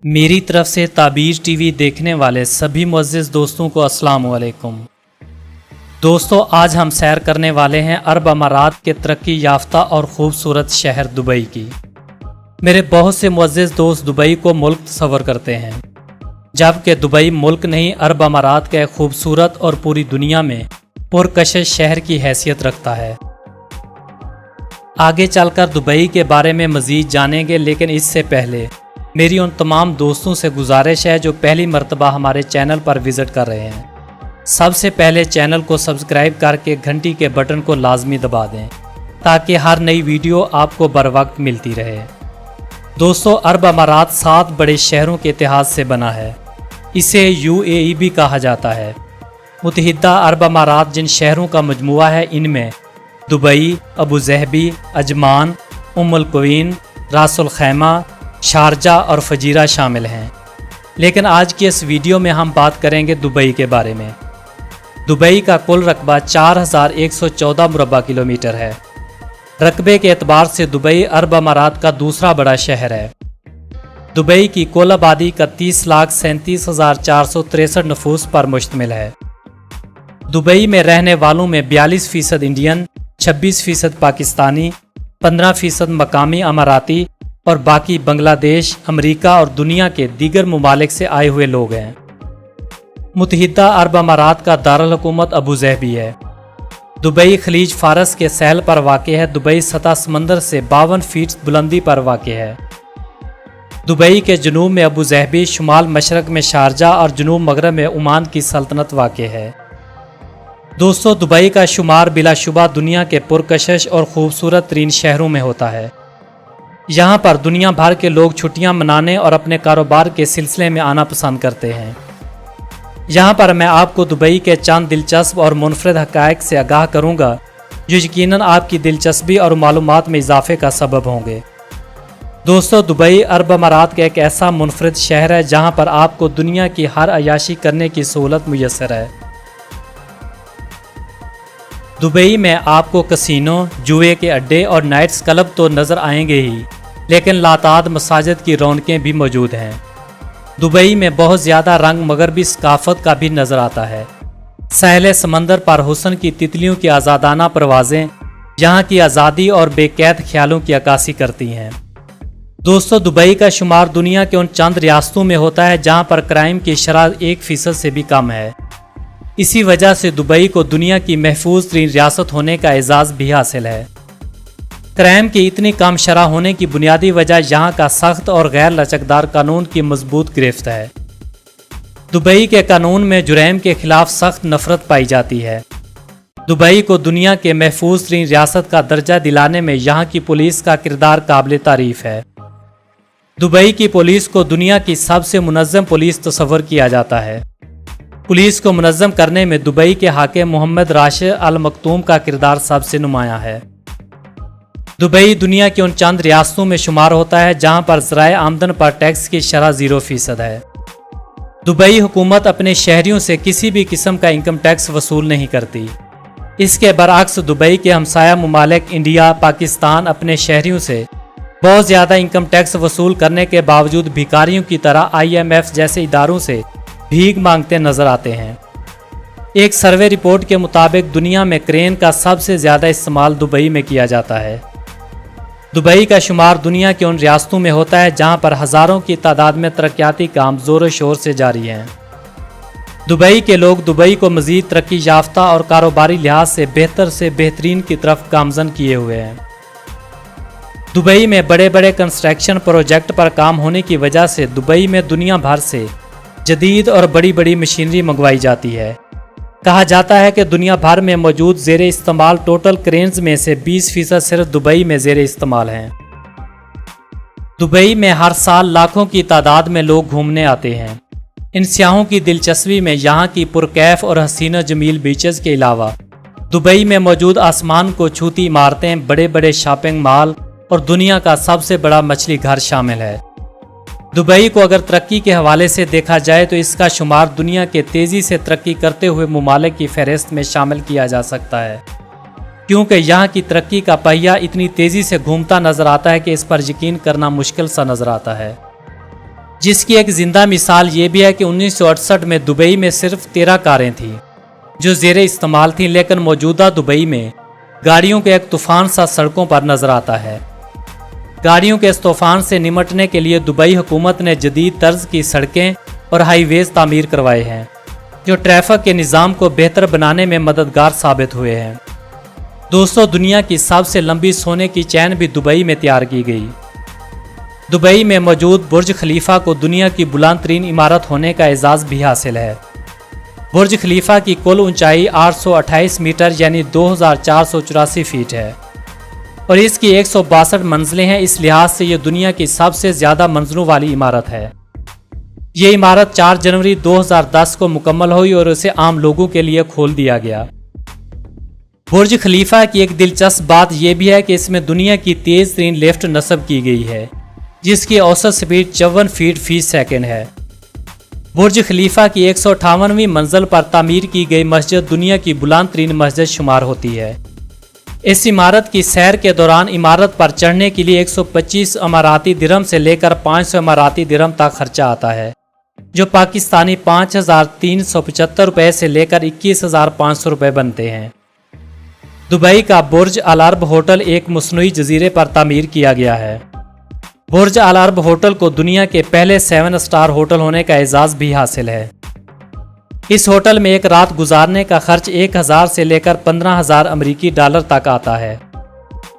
मेरी तरफ से ताबीर टीवी देखने वाले सभी मुअज़्ज़िज़ दोस्तों को अस्सलाम वालेकुम। दोस्तों, आज हम सैर करने वाले हैं अरब अमारात के तरक्की याफ्ता और ख़ूबसूरत शहर दुबई की। मेरे बहुत से मुअज़्ज़िज़ दोस्त दुबई को मुल्क तस्वर करते हैं, जबकि दुबई मुल्क नहीं अरब अमारात का एक खूबसूरत और पूरी दुनिया में पुरकशिश शहर की हैसियत रखता है। आगे चलकर दुबई के बारे में मज़ीद जानेंगे, लेकिन इससे पहले मेरी उन तमाम दोस्तों से गुजारिश है जो पहली मर्तबा हमारे चैनल पर विज़िट कर रहे हैं, सबसे पहले चैनल को सब्सक्राइब करके घंटी के बटन को लाजमी दबा दें ताकि हर नई वीडियो आपको बर वक्त मिलती रहे। दोस्तों, अरब अमारात 7 बड़े शहरों के इतिहाद से बना है। इसे UAE भी कहा जाता है। मुत्तहिदा अरब अमारात जिन शहरों का मजमुआ है, इनमें Dubai, Abu Dhabi, Ajman, उम्मुल Quwain, रासुल खैमा, शारजा और फजीरा शामिल हैं। लेकिन आज की इस वीडियो में हम बात करेंगे दुबई के बारे में। दुबई का कुल रकबा 4114 मुरबा किलोमीटर है। रकबे के एतबार से दुबई अरब अमारात का दूसरा बड़ा शहर है। दुबई की कुल आबादी 31,37,463 नफूस पर मुश्तमिल है। दुबई में रहने वालों में 42% इंडियन, 26% पाकिस्तानी, 15% मकामी अमाराती और बाकी बांग्लादेश, अमेरिका और दुनिया के दीगर ममालिक से आए हुए लोग हैं। मुत्तहिदा अरब अमारात का दारुल हुकूमत अबू ज़हबी है। दुबई खलीज फारस के सहल पर वाक़े है। दुबई सतह समंदर से 52 फीट बुलंदी पर वाक़े है। दुबई के जनूब में अबू ज़हबी, शुमाल मशरक में शारजा और जनूब मगरब में ओमान की सल्तनत वाक़े है। दोस्तों, दुबई का शुमार बिलाशुबा दुनिया के पुरकशिश और ख़ूबसूरत तरीन शहरों में होता है। यहाँ पर दुनिया भर के लोग छुट्टियाँ मनाने और अपने कारोबार के सिलसिले में आना पसंद करते हैं। यहाँ पर मैं आपको दुबई के चंद दिलचस्प और मुनफरद हक़ाइक़ से आगाह करूँगा जो यकीनन आपकी दिलचस्पी और मालूमात में इजाफे का सबब होंगे। दोस्तों, दुबई अरब अमारात का एक ऐसा मुनफरद शहर है जहाँ पर आपको दुनिया की हर अयाशी करने की सहूलत मुयस्सर है। दुबई में आपको कसिनो, जुए के अड्डे और नाइट्स क्लब तो नज़र आएंगे ही, लेकिन लाताद मसाजिद की रौनकें भी मौजूद हैं। दुबई में बहुत ज़्यादा रंग मगरबी सकाफत का भी नज़र आता है। सहले समंदर पर हुस्न की तितलियों की आज़ादाना परवाज़ें यहाँ की आज़ादी और बेकैद ख्यालों की अक्कासी करती हैं। दोस्तों, दुबई का शुमार दुनिया के उन चंद रियासतों में होता है जहाँ पर क्राइम की शरह 1% से भी कम है। इसी वजह से दुबई को दुनिया की महफूज तरीन रियासत होने का एजाज़ भी हासिल है। क्राइम की इतनी कम शरह होने की बुनियादी वजह यहाँ का सख्त और गैर लचकदार कानून की मजबूत गिरफ्त है। दुबई के कानून में जुर्म के खिलाफ सख्त नफरत पाई जाती है। दुबई को दुनिया के महफूज तरीन रियासत का दर्जा दिलाने में यहाँ की पुलिस का किरदार काबिल तारीफ है। दुबई की पुलिस को दुनिया की सबसे मुनज़्ज़म पुलिस तस्वर किया जाता है। पुलिस को मुनज़्ज़म करने में दुबई के हाकिम मोहम्मद राशिद अल मकतूम का किरदार सबसे नुमायां है। दुबई दुनिया की उन चंद रियासतों में शुमार होता है जहां पर ज़राए आमदन पर टैक्स की शरह 0% है। दुबई हुकूमत अपने शहरियों से किसी भी किस्म का इनकम टैक्स वसूल नहीं करती। इसके बरअक्स दुबई के हमसाया ममालिक इंडिया, पाकिस्तान अपने शहरियों से बहुत ज़्यादा इनकम टैक्स वसूल करने के बावजूद भिखारियों की तरह IMF जैसे इदारों से भीख मांगते नजर आते हैं। एक सर्वे रिपोर्ट के मुताबिक दुनिया में क्रेन का सबसे ज़्यादा इस्तेमाल दुबई में किया जाता है। दुबई का शुमार दुनिया के उन रियासतों में होता है जहां पर हज़ारों की तादाद में तरक्याती काम ज़ोर शोर से जारी हैं। दुबई के लोग दुबई को मज़ीद तरक्की याफ्ता और कारोबारी लिहाज से बेहतरीन की तरफ गामज़न किए हुए हैं। दुबई में बड़े बड़े कंस्ट्रक्शन प्रोजेक्ट पर काम होने की वजह से दुबई में दुनिया भर से जदीद और बड़ी बड़ी मशीनरी मंगवाई जाती है। कहा जाता है कि दुनिया भर में मौजूद ज़ेर इस्तेमाल टोटल क्रेन्स में से 20% सिर्फ दुबई में ज़ेर इस्तेमाल हैं। दुबई में हर साल लाखों की तादाद में लोग घूमने आते हैं। इन सियाहों की दिलचस्पी में यहाँ की पुरकैफ और हसीन जमील बीचेस के अलावा दुबई में मौजूद आसमान को छूती इमारतें, बड़े बड़े शॉपिंग मॉल और दुनिया का सबसे बड़ा मछली घर शामिल है। दुबई को अगर तरक्की के हवाले से देखा जाए तो इसका शुमार दुनिया के तेज़ी से तरक्की करते हुए ममालिक की फहरिस्त में शामिल किया जा सकता है, क्योंकि यहाँ की तरक्की का पहिया इतनी तेज़ी से घूमता नज़र आता है कि इस पर यकीन करना मुश्किल सा नज़र आता है। जिसकी एक जिंदा मिसाल ये भी है कि 1968 में दुबई में सिर्फ 13 कारें थीं जो ज़ेरे इस्तेमाल थीं, लेकिन मौजूदा दुबई में गाड़ियों के एक तूफान सा सड़कों पर नजर आता है। गाड़ियों के इस तूफान से निमटने के लिए दुबई हुकूमत ने जदीद तर्ज की सड़कें और हाईवेज तामीर करवाए हैं जो ट्रैफिक के निज़ाम को बेहतर बनाने में मददगार साबित हुए हैं। दोस्तों, दुनिया की सबसे लंबी सोने की चैन भी दुबई में तैयार की गई। दुबई में मौजूद बुर्ज खलीफा को दुनिया की बुलंद तरीन इमारत होने का एजाज़ भी हासिल है। बुर्ज खलीफा की कुल ऊंचाई 828 मीटर यानी 2484 फीट है और इसकी 162 मंजिलें हैं। इस लिहाज से ये दुनिया की सबसे ज़्यादा मंजिलों वाली इमारत है। ये इमारत 4 जनवरी 2010 को मुकम्मल हुई और उसे आम लोगों के लिए खोल दिया गया। बुर्ज खलीफा की एक दिलचस्प बात यह भी है कि इसमें दुनिया की तेज़ तरीन लिफ्ट नस्ब की गई है जिसकी औसत स्पीड 54 फीट फी सेकंड है। बुर्ज खलीफा की 158वीं मंजिल पर तामीर की गई मस्जिद दुनिया की बुलंद तरीन मस्जिद शुमार होती है। इस इमारत की सैर के दौरान इमारत पर चढ़ने के लिए 125 अमाराती दिरहम से लेकर 500 अमाराती दिरहम तक खर्चा आता है जो पाकिस्तानी 5375 रुपये से लेकर 21,500 रुपये बनते हैं। दुबई का बुर्ज अल अरब होटल एक मसनूई जजीरे पर तामीर किया गया है। बुर्ज अल अरब होटल को दुनिया के पहले 7 स्टार होटल होने का एजाज़ भी हासिल है। इस होटल में एक रात गुजारने का खर्च 1000 से लेकर 15,000 अमरीकी डॉलर तक आता है।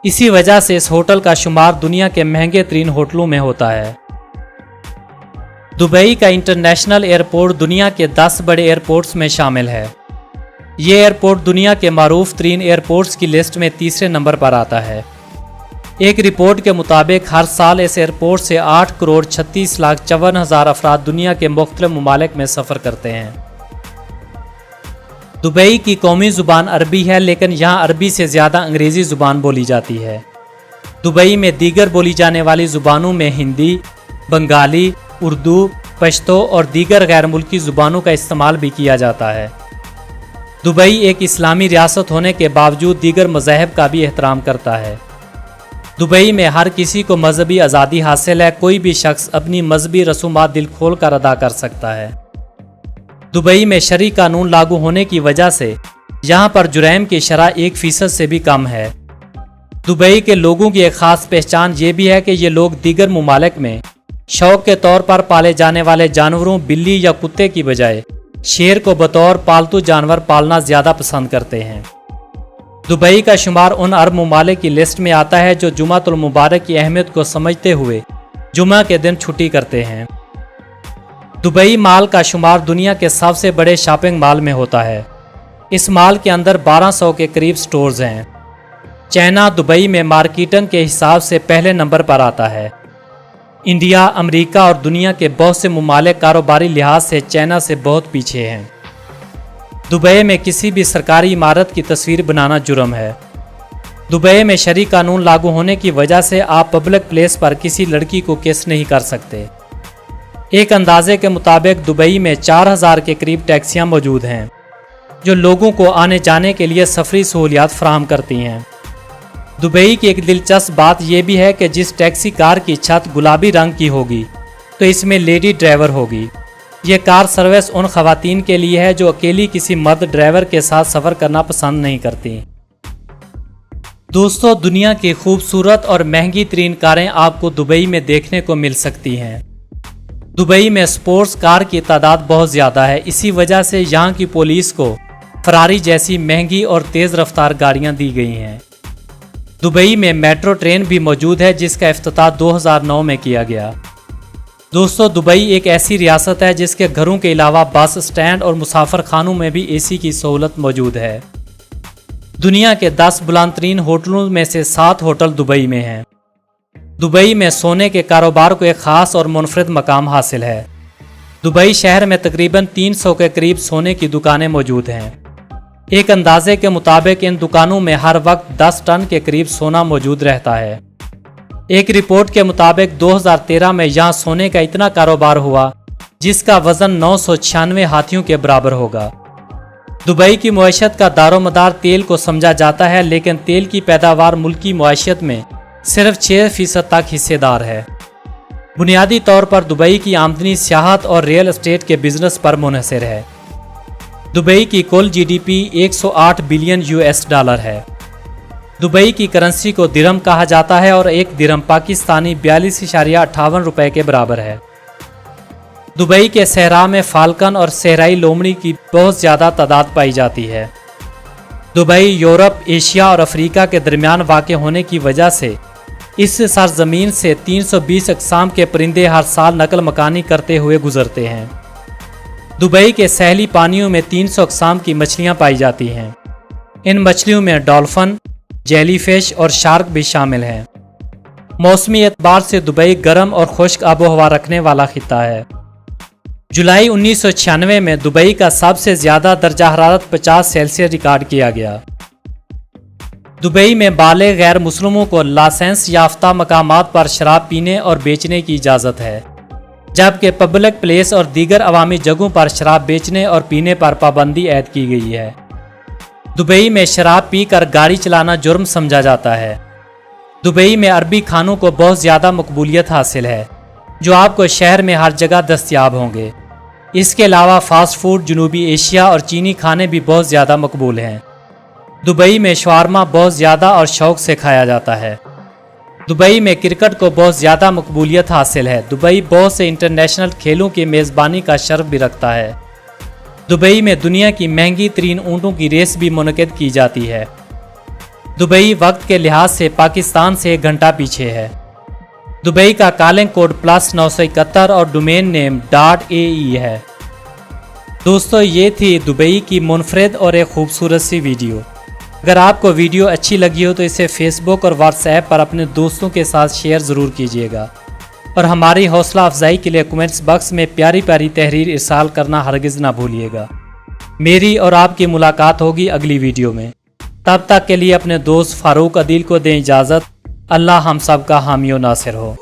इसी वजह से इस होटल का शुमार दुनिया के महंगे तरीन होटलों में होता है। दुबई का इंटरनेशनल एयरपोर्ट दुनिया के 10 बड़े एयरपोर्ट्स में शामिल है। ये एयरपोर्ट दुनिया के मारूफ तरीन एयरपोर्ट्स की लिस्ट में तीसरे नंबर पर आता है। एक रिपोर्ट के मुताबिक हर साल इस एयरपोर्ट से 8,36,54,000 अफराद दुनिया के मुख्तलिफ ममालिक में सफ़र करते हैं। दुबई की कौमी ज़ुबान अरबी है, लेकिन यहाँ अरबी से ज़्यादा अंग्रेज़ी ज़ुबान बोली जाती है। दुबई में दीगर बोली जाने वाली ज़ुबानों में हिंदी, बंगाली, उर्दू, पश्तो और दीगर गैर मुल्की ज़ुबानों का इस्तेमाल भी किया जाता है। दुबई एक इस्लामी रियासत होने के बावजूद दीगर मज़ाहब का भी एहतराम करता है। दुबई में हर किसी को मजहबी आज़ादी हासिल है। कोई भी शख्स अपनी मजहबी रसूमात दिल खोल कर अदा कर सकता है। दुबई में शरई कानून लागू होने की वजह से यहाँ पर जुर्म की शरह 1% से भी कम है। दुबई के लोगों की एक ख़ास पहचान ये भी है कि ये लोग दीगर ममालिक में शौक के तौर पर पाले जाने वाले जानवरों बिल्ली या कुत्ते की बजाय शेर को बतौर पालतू जानवर पालना ज़्यादा पसंद करते हैं। दुबई का शुमार उन अरब ममालिक की लिस्ट में आता है जो जुमातुल मुबारक की अहमियत को समझते हुए जुमा के दिन छुट्टी करते हैं। दुबई माल का शुमार दुनिया के सबसे बड़े शॉपिंग मॉल में होता है। इस मॉल के अंदर 1200 के करीब स्टोर्स हैं। चाइना दुबई में मार्केटिंग के हिसाब से पहले नंबर पर आता है। इंडिया, अमेरिका और दुनिया के बहुत से ममालिक कारोबारी लिहाज से चाइना से बहुत पीछे हैं। दुबई में किसी भी सरकारी इमारत की तस्वीर बनाना जुर्म है। दुबई में शरई कानून लागू होने की वजह से आप पब्लिक प्लेस पर किसी लड़की को किस नहीं कर सकते। एक अंदाजे के मुताबिक दुबई में 4000 के करीब टैक्सियां मौजूद हैं जो लोगों को आने जाने के लिए सफरी सहूलियात फराहम करती हैं। दुबई की एक दिलचस्प बात यह भी है कि जिस टैक्सी कार की छत गुलाबी रंग की होगी तो इसमें लेडी ड्राइवर होगी। ये कार सर्विस उन खवातीन के लिए है जो अकेली किसी मर्द ड्राइवर के साथ सफ़र करना पसंद नहीं करती। दोस्तों, दुनिया की खूबसूरत और महंगी तरीन कारें आपको दुबई में देखने को मिल सकती हैं। दुबई में स्पोर्ट्स कार की तादाद बहुत ज़्यादा है। इसी वजह से यहाँ की पुलिस को फरारी जैसी महंगी और तेज़ रफ्तार गाड़ियाँ दी गई हैं। दुबई में मेट्रो ट्रेन भी मौजूद है जिसका इफ्तिताह 2009 में किया गया। दोस्तों, दुबई एक ऐसी रियासत है जिसके घरों के अलावा बस स्टैंड और मुसाफिर खानों में भी एसी की सहूलत मौजूद है। दुनिया के 10 बुलंद तरीन होटलों में से 7 होटल दुबई में हैं। दुबई में सोने के कारोबार को एक ख़ास और मुनफरिद मकाम हासिल है। दुबई शहर में तकरीबन 300 के करीब सोने की दुकानें मौजूद हैं। एक अंदाजे के मुताबिक इन दुकानों में हर वक्त 10 टन के करीब सोना मौजूद रहता है। एक रिपोर्ट के मुताबिक 2013 में यहाँ सोने का इतना कारोबार हुआ जिसका वजन 996 हाथियों के बराबर होगा। दुबई की मुआशत का दारोमदार तेल को समझा जाता है, लेकिन तेल की पैदावार मुल्की मुआशत में सिर्फ 6% तक हिस्सेदार है। बुनियादी तौर पर दुबई की आमदनी सियाहत और रियल एस्टेट के बिजनेस पर मुनहसर है। दुबई की कुल जीडीपी 108 बिलियन यूएस डॉलर है। दुबई की करेंसी को दिरहम कहा जाता है और एक दिरहम पाकिस्तानी 42.58 रुपए के बराबर है। दुबई के सहरा में फाल्कन और सहराई लोमड़ी की बहुत ज़्यादा तादाद पाई जाती है। दुबई यूरोप, एशिया और अफ्रीका के दरमियान वाक़ होने की वजह से इस सरजमीन से 320 अक़साम के परिंदे हर साल नकल मकानी करते हुए गुजरते हैं। दुबई के सैली पानियों में 300 अक़साम की मछलियाँ पाई जाती हैं। इन मछलियों में डॉल्फिन, जेलीफिश और शार्क भी शामिल हैं। मौसमी एतबार से दुबई गर्म और खुश्क आबोहवा रखने वाला खिता है। जुलाई 1996 में दुबई का सबसे ज़्यादा दर्जा हरारत 50 सेल्सियस रिकॉर्ड किया गया। दुबई में बाले गैर मुस्लिमों को लाइसेंस याफ्ता मकामात पर शराब पीने और बेचने की इजाज़त है, जबकि पब्लिक प्लेस और दीगर अवामी जगहों पर शराब बेचने और पीने पर पाबंदी ऐद की गई है। दुबई में शराब पीकर गाड़ी चलाना जुर्म समझा जाता है। दुबई में अरबी खानों को बहुत ज़्यादा मकबूलियत हासिल है, जो आपको शहर में हर जगह दस्तयाब होंगे। इसके अलावा फ़ास्ट फूड, जनूबी एशिया और चीनी खाने भी बहुत ज़्यादा मकबूल हैं। दुबई में शवारमा बहुत ज़्यादा और शौक़ से खाया जाता है। दुबई में क्रिकेट को बहुत ज़्यादा मकबूलियत हासिल है। दुबई बहुत से इंटरनेशनल खेलों की मेज़बानी का शर्फ भी रखता है। दुबई में दुनिया की महंगी तरीन ऊँटों की रेस भी मुनक़िद की जाती है। दुबई वक्त के लिहाज से पाकिस्तान से 1 घंटा पीछे है। दुबई का कॉलिंग कोड +971 और डोमेन नेम .ae है। दोस्तों, ये थी दुबई की मुनफरिद और एक खूबसूरत सी वीडियो। अगर आपको वीडियो अच्छी लगी हो तो इसे फेसबुक और व्हाट्सएप पर अपने दोस्तों के साथ शेयर ज़रूर कीजिएगा और हमारी हौसला अफजाई के लिए कमेंट्स बॉक्स में प्यारी प्यारी तहरीर इरसाल करना हरगिज़ ना भूलिएगा। मेरी और आपकी मुलाकात होगी अगली वीडियो में। तब तक के लिए अपने दोस्त फारूक अदील को दें इजाज़त। अल्लाह हम सब का हामी व नासिर हो।